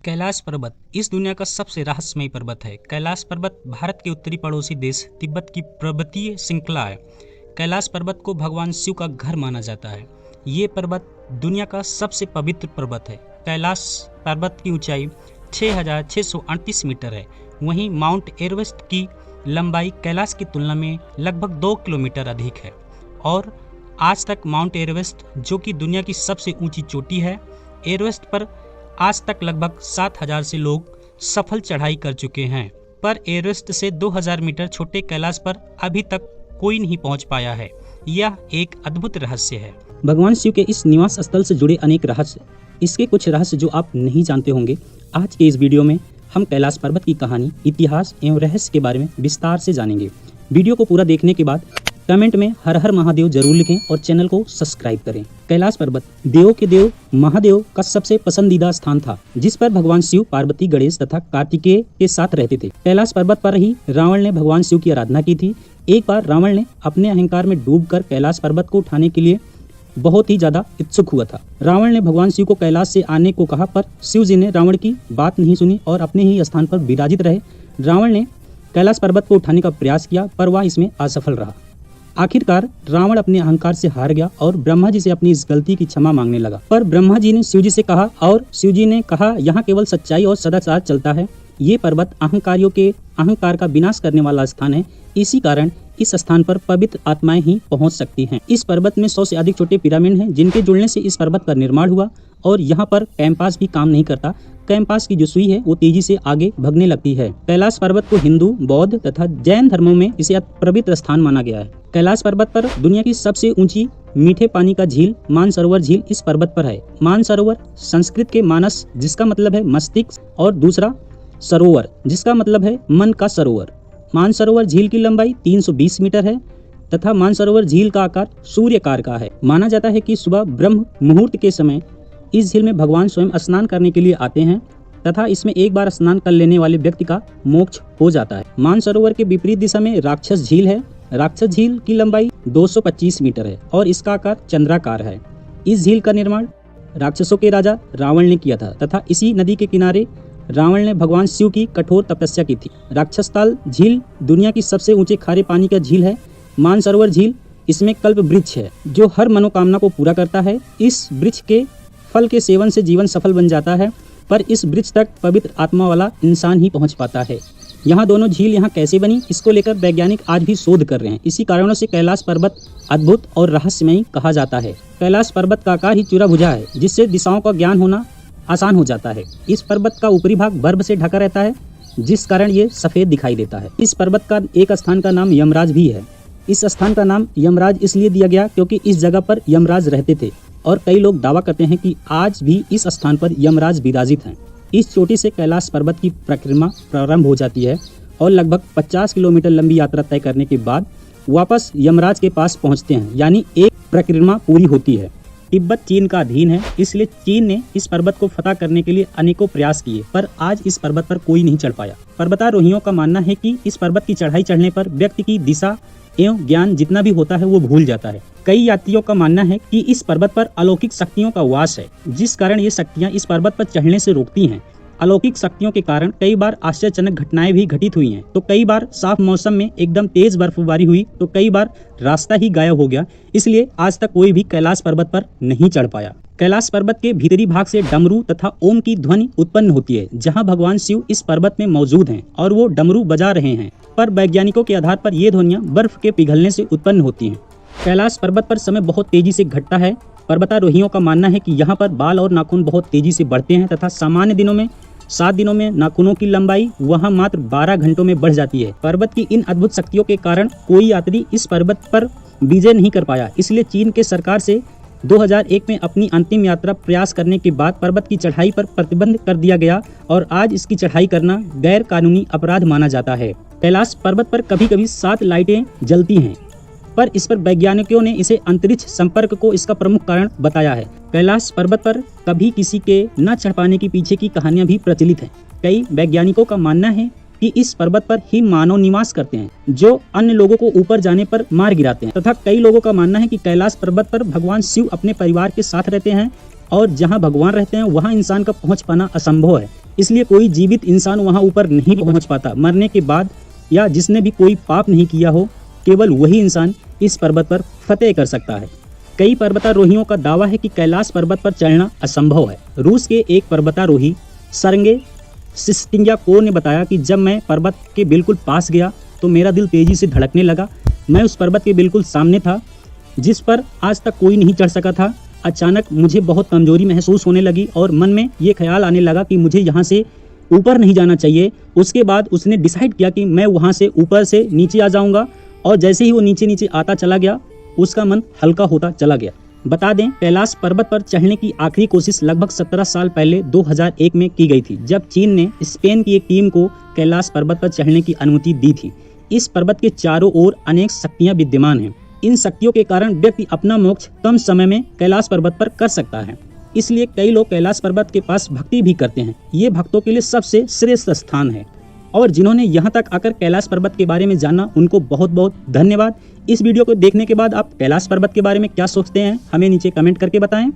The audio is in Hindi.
कैलाश पर्वत इस दुनिया का सबसे रहस्यमयी पर्वत है। कैलाश पर्वत भारत के उत्तरी पड़ोसी देश तिब्बत की पर्वतीय श्रृंखला है। कैलाश पर्वत को भगवान शिव का घर माना जाता है। ये पर्वत दुनिया का सबसे पवित्र पर्वत है। कैलाश पर्वत की ऊंचाई 6,638 मीटर है। वहीं माउंट एवरेस्ट की लंबाई कैलाश की तुलना में लगभग 2 किलोमीटर अधिक है। और आज तक माउंट एवरेस्ट, जो कि दुनिया की सबसे ऊंची चोटी है, एवरेस्ट पर आज तक लगभग 7,000 से लोग सफल चढ़ाई कर चुके हैं। पर एवरेस्ट से 2,000 मीटर छोटे कैलाश पर अभी तक कोई नहीं पहुंच पाया है। यह एक अद्भुत रहस्य है। भगवान शिव के इस निवास स्थल से जुड़े अनेक रहस्य, इसके कुछ रहस्य जो आप नहीं जानते होंगे। आज के इस वीडियो में हम कैलाश पर्वत की कहानी, इतिहास एवं रहस्य के बारे में विस्तार से जानेंगे। वीडियो को पूरा देखने के बाद कमेंट में हर हर महादेव जरूर लिखें और चैनल को सब्सक्राइब करें। कैलाश पर्वत देवों के देव महादेव का सबसे पसंदीदा स्थान था, जिस पर भगवान शिव, पार्वती, गणेश तथा कार्तिकेय के साथ रहते थे। कैलाश पर्वत पर ही रावण ने भगवान शिव की आराधना की थी। एक बार रावण ने अपने अहंकार में डूबकर कैलाश पर्वत को उठाने के लिए बहुत ही ज्यादा इच्छुक हुआ था। रावण ने भगवान शिव को कैलाश से आने को कहा, पर शिव जी ने रावण की बात नहीं सुनी और अपने ही स्थान पर विराजित रहे। रावण ने कैलाश पर्वत को उठाने का प्रयास किया, पर वह इसमें असफल रहा। आखिरकार रावण अपने अहंकार से हार गया और ब्रह्मा जी से अपनी इस गलती की क्षमा मांगने लगा। पर ब्रह्मा जी ने शिव जी से कहा, और शिव जी ने कहा, यहाँ केवल सच्चाई और सदाचार चलता है। ये पर्वत अहंकारियों के अहंकार का विनाश करने वाला स्थान है। इसी कारण इस स्थान पर पवित्र आत्माएं ही पहुंच सकती हैं। इस पर्वत में 100 से अधिक छोटे पिरामिड हैं, जिनके जुड़ने से इस पर्वत का निर्माण हुआ। और यहाँ पर कैंपास भी काम नहीं करता। कैंपास की जो सुई है वो तेजी से आगे भगने लगती है। कैलाश पर्वत को हिंदू, बौद्ध तथा जैन धर्मों में इसे पवित्र स्थान माना गया है। कैलाश पर्वत पर दुनिया की सबसे ऊंची मीठे पानी का झील मानसरोवर झील इस पर्वत पर है। मानसरोवर संस्कृत के मानस, जिसका मतलब है मस्तिष्क, और दूसरा सरोवर, जिसका मतलब है मन का सरोवर। मानसरोवर झील की लंबाई 320 मीटर है तथा मानसरोवर झील का आकार सूर्याकार का है। माना जाता है कि सुबह ब्रह्म मुहूर्त के समय इस झील में भगवान स्वयं स्नान करने के लिए आते हैं तथा इसमें एक बार स्नान कर लेने वाले व्यक्ति का मोक्ष हो जाता है। मानसरोवर के विपरीत दिशा में राक्षस झील है। राक्षस झील की लंबाई 225 मीटर है और इसका आकार चंद्राकार है। इस झील का निर्माण राक्षसों के राजा रावण ने किया था तथा इसी नदी के किनारे रावण ने भगवान शिव की कठोर तपस्या की थी। राक्षसताल झील दुनिया की सबसे ऊंचे खारे पानी का झील है। मानसरोवर झील, इसमें कल्प वृक्ष है जो हर मनोकामना को पूरा करता है। इस वृक्ष के फल के सेवन से जीवन सफल बन जाता है, पर इस वृक्ष तक पवित्र आत्मा वाला इंसान ही पहुंच पाता है। यहाँ दोनों झील यहाँ कैसे बनी, इसको लेकर वैज्ञानिक आज भी शोध कर रहे हैं। इसी कारणों से कैलाश पर्वत अद्भुत और रहस्यमयी कहा जाता है। कैलाश पर्वत का आकार ही चौराभुजा है, जिससे दिशाओं का ज्ञान होना आसान हो जाता है। इस पर्वत का ऊपरी भाग बर्फ से ढका रहता है, जिस कारण ये सफेद दिखाई देता है। इस पर्वत का एक स्थान का नाम यमराज भी है। इस स्थान का नाम यमराज इसलिए दिया गया क्योंकि इस जगह पर यमराज रहते थे और कई लोग दावा करते हैं कि आज भी इस स्थान पर यमराज विराजित हैं। इस चोटी से कैलाश पर्वत की परिक्रमा प्रारंभ हो जाती है और लगभग 50 किलोमीटर लंबी यात्रा तय करने के बाद वापस यमराज के पास पहुंचते हैं, यानी एक परिक्रमा पूरी होती है। तिब्बत चीन का अधीन है, इसलिए चीन ने इस पर्वत को फतह करने के लिए अनेकों प्रयास किए, पर आज इस पर्वत पर कोई नहीं चढ़ पाया। पर्वतारोहियों का मानना है कि इस पर्वत की चढ़ाई चढ़ने पर व्यक्ति की दिशा एवं ज्ञान जितना भी होता है वो भूल जाता है। कई यात्रियों का मानना है कि इस पर्वत पर अलौकिक शक्तियों का वास है, जिस कारण ये शक्तियाँ इस पर्वत पर चढ़ने से रोकती हैं। अलौकिक शक्तियों के कारण कई बार आश्चर्यजनक घटनाएं भी घटित हुई हैं। तो कई बार साफ मौसम में एकदम तेज बर्फबारी हुई, तो कई बार रास्ता ही गायब हो गया। इसलिए आज तक कोई भी कैलाश पर्वत पर नहीं चढ़ पाया। कैलाश पर्वत के भीतरी भाग से डमरू तथा ओम की ध्वनि उत्पन्न होती है, जहां भगवान शिव इस पर्वत में मौजूद हैं और वो डमरू बजा रहे हैं। पर वैज्ञानिकों के आधार पर ये ध्वनियां बर्फ के पिघलने से उत्पन्न होती हैं। कैलाश पर्वत पर समय बहुत तेजी से घटता है। पर्वतारोहियों का मानना है कि यहाँ पर बाल और नाखून बहुत तेजी से बढ़ते हैं तथा सामान्य दिनों में 7 दिनों में नाखूनों की लंबाई वहां मात्र 12 घंटों में बढ़ जाती है। पर्वत की इन अद्भुत शक्तियों के कारण कोई यात्री इस पर्वत पर विजय नहीं कर पाया। इसलिए चीन के सरकार से 2001 में अपनी अंतिम यात्रा प्रयास करने के बाद पर्वत की चढ़ाई पर प्रतिबंध कर दिया गया और आज इसकी चढ़ाई करना गैर कानूनी अपराध माना जाता है। कैलाश पर्वत पर कभी कभी 7 लाइटें जलती हैं, पर इस पर वैज्ञानिकों ने इसे अंतरिक्ष संपर्क को इसका प्रमुख कारण बताया है। कैलाश पर्वत पर कभी किसी के न चढ़ पाने के पीछे की कहानियां भी प्रचलित हैं। कई वैज्ञानिकों का मानना है कि इस पर्वत पर ही मानव निवास करते हैं, जो अन्य लोगों को ऊपर जाने पर मार गिराते हैं, तथा कई लोगों का मानना है कि कैलाश पर्वत पर भगवान शिव अपने परिवार के साथ रहते हैं और जहां भगवान रहते हैं वहां इंसान का पहुंच पाना असंभव है। इसलिए कोई जीवित इंसान वहां ऊपर नहीं पहुंच पाता। मरने के बाद या जिसने भी कोई पाप नहीं किया हो, केवल वही इंसान इस पर्वत पर फतेह कर सकता है। कई पर्वतारोहियों का दावा है कि कैलाश पर्वत पर चढ़ना असंभव है। रूस के एक पर्वतारोही सरंगे सिस्टिंग्याकोव ने बताया कि जब मैं पर्वत के बिल्कुल पास गया तो मेरा दिल तेजी से धड़कने लगा। मैं उस पर्वत के बिल्कुल सामने था जिस पर आज तक कोई नहीं चढ़ सका था। अचानक मुझे बहुत कमजोरी महसूस होने लगी और मन में ये ख्याल आने लगा कि मुझे यहाँ से ऊपर नहीं जाना चाहिए। उसके बाद उसने डिसाइड किया कि मैं वहाँ से ऊपर से नीचे आ जाऊँगा, और जैसे ही वो नीचे नीचे आता चला गया उसका मन हल्का होता चला गया। बता दें, कैलाश पर्वत पर चढ़ने की आखिरी कोशिश लगभग 17 साल पहले 2001 में की गई थी, जब चीन ने स्पेन की एक टीम को कैलाश पर्वत पर चढ़ने की अनुमति दी थी। इस पर्वत के चारों ओर अनेक शक्तियां विद्यमान हैं। इन शक्तियों के कारण व्यक्ति अपना मोक्ष कम समय में कैलाश पर्वत पर कर सकता है। इसलिए कई लोग कैलाश पर्वत के पास भक्ति भी करते हैं। ये भक्तों के लिए सबसे श्रेष्ठ स्थान है, और जिन्होंने यहाँ तक आकर कैलाश पर्वत के बारे में जाना उनको बहुत बहुत धन्यवाद। इस वीडियो को देखने के बाद आप कैलाश पर्वत के बारे में क्या सोचते हैं, हमें नीचे कमेंट करके बताएं।